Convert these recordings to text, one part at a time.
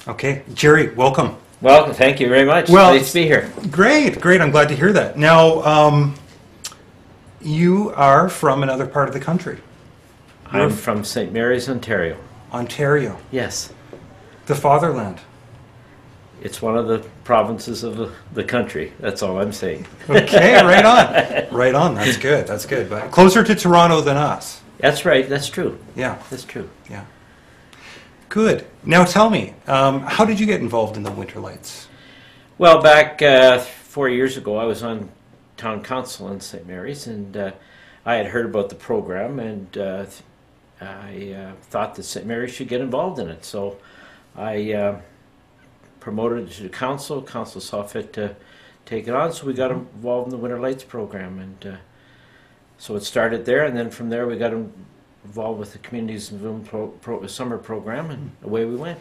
Okay, Gerry, welcome. Well, thank you very much. Well, Nice to be here. Great, great. I'm glad to hear that. Now, you are from another part of the country. I'm from St. Mary's, Ontario. Ontario, Yes. the fatherland. It's one of the provinces of the country. That's all I'm saying. Okay, right on. Right on. That's good. That's good. But closer to Toronto than us. That's right. That's true. Yeah, That's true. yeah. Good. Now tell me, how did you get involved in the Winterlights? Well, back 4 years ago, I was on town council in St. Mary's, and I had heard about the program, and I thought that St. Mary's should get involved in it. So I promoted it to council. Council saw fit to take it on, so we got involved in the Winterlights program, and so it started there, and then from there we got involved with the Communities in Bloom summer program, and away we went.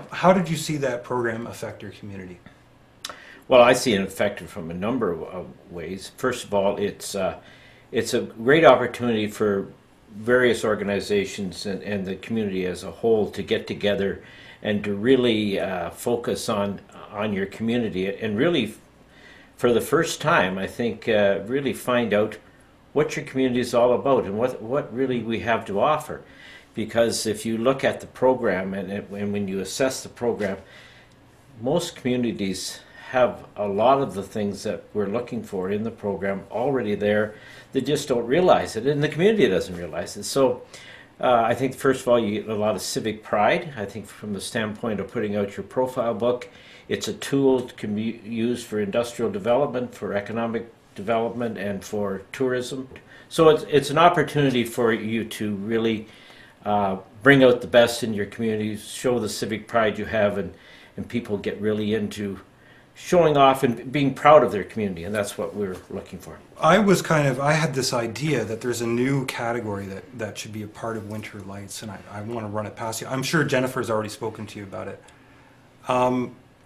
How did you see that program affect your community? Well, I see it affected from a number of ways. First of all, it's a great opportunity for various organizations and the community as a whole to get together and to really focus on your community and really, for the first time, I think, really find out what your community is all about and what really we have to offer. Because if you look at the program and when you assess the program, most communities have a lot of the things that we're looking for in the program already there. They just don't realize it, and the community doesn't realize it. So I think, first of all, you get a lot of civic pride. I think from the standpoint of putting out your profile book, it's a tool that can be used for industrial development, for economic development, and for tourism. So it's an opportunity for you to really bring out the best in your community, show the civic pride you have, and people get really into showing off and being proud of their community, and that's what we're looking for. I had this idea that there's a new category that should be a part of Winterlights, and I want to run it past you. I'm sure Jennifer's already spoken to you about it.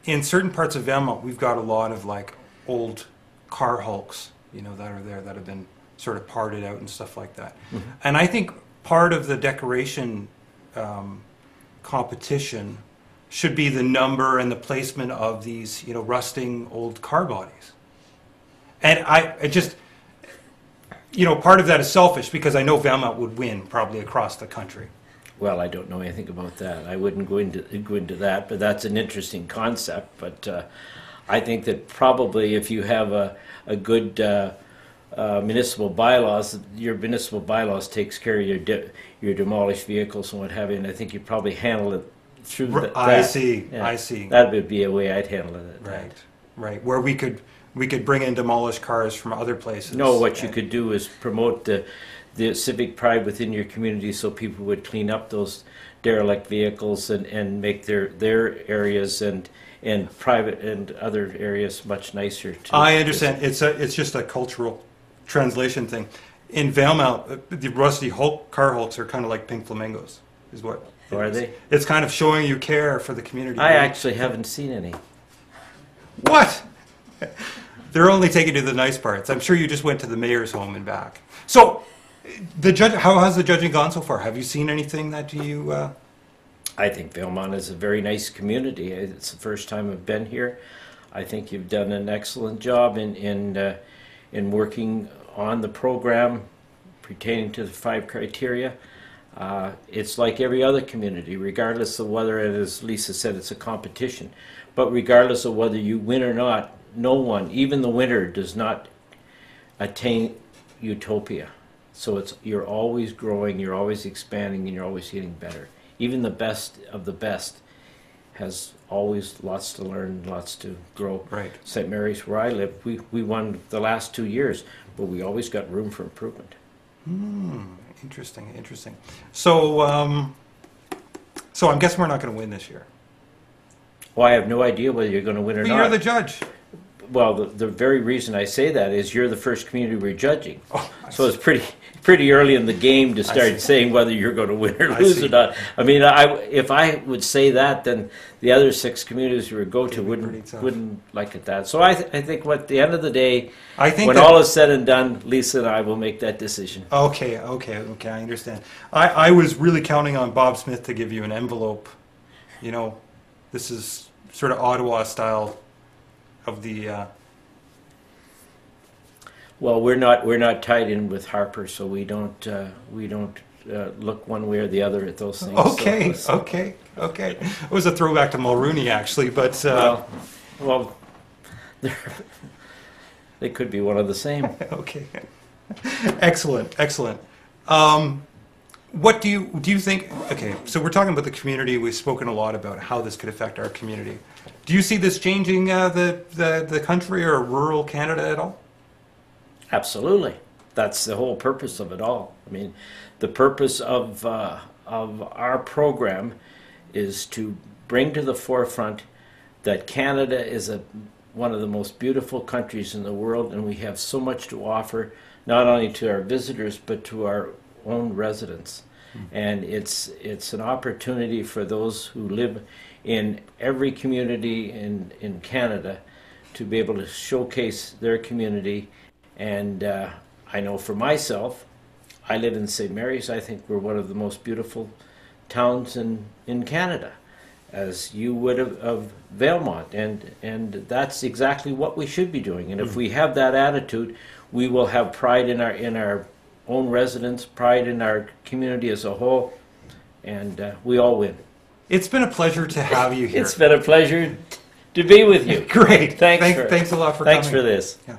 In certain parts of Valemount, we've got a lot of like old car hulks, that are there that have been sort of parted out and stuff like that. Mm-hmm. And I think part of the decoration competition should be the number and the placement of these, rusting old car bodies. And part of that is selfish because I know Valemount would win probably across the country. Well, I don't know anything about that. I wouldn't go into that, but that's an interesting concept. But I think that probably if you have a good municipal bylaws, your municipal bylaws takes care of your demolished vehicles and what have you, and I think you probably handle it through that. I see. That would be a way I'd handle it. Right. Where we could bring in demolished cars from other places. No, what you could do is promote the civic pride within your community, so people would clean up those derelict vehicles and make their areas and private and other areas much nicer. I understand. It's just a cultural translation thing. In Valemount, the rusty car hulks are kind of like pink flamingos, is what. Are they? It's kind of showing you care for the community. I actually haven't seen any. What? They're only taking you to the nice parts. I'm sure you just went to the mayor's home and back. So, how has the judging gone so far? Have you seen anything that you... I think Valemount is a very nice community. It's the first time I've been here. I think you've done an excellent job in working on the program pertaining to the 5 criteria. It's like every other community, regardless of whether it is, Lisa said, it's a competition. But regardless of whether you win or not, no one, even the winner, does not attain utopia. So you're always growing, you're always expanding, and you're always getting better. Even the best of the best has always lots to learn, lots to grow. Right. St. Mary's, where I live, we won the last 2 years, but we always got room for improvement. Interesting. So I'm guessing we're not going to win this year. Well, I have no idea whether you're going to win or But not. you're the judge. Well, the very reason I say that is you're the first community we're judging. Oh, so it's pretty early in the game to start saying whether you're going to win or lose or not. I mean, if I would say that, then the other 6 communities we would go to wouldn't like it that. So I think at the end of the day, when all is said and done, Lisa and I will make that decision. Okay, I understand. I was really counting on Bob Smith to give you an envelope, this is sort of Ottawa style of the. Well, we're not tied in with Harper, so we don't look one way or the other at those things. Okay, so. okay. It was a throwback to Mulrooney, actually, but. Well, they could be one of the same. Okay. Excellent. What do you think? Okay, so we're talking about the community. We've spoken a lot about how this could affect our community. Do you see this changing the country or rural Canada at all? Absolutely. That's the whole purpose of it all. I mean, the purpose of our program is to bring to the forefront that Canada is one of the most beautiful countries in the world, and we have so much to offer, not only to our visitors, but to our own residents. And it's an opportunity for those who live in every community in Canada to be able to showcase their community. And I know for myself, I live in St. Mary's. I think we're one of the most beautiful towns in Canada, as you would of Valemount, and that's exactly what we should be doing. And if we have that attitude, we will have pride in our own residents, pride in our community as a whole, and we all win. It's been a pleasure to have you here. It's been a pleasure to be with you. Great. Thanks a lot for thanks coming. for this. Yeah.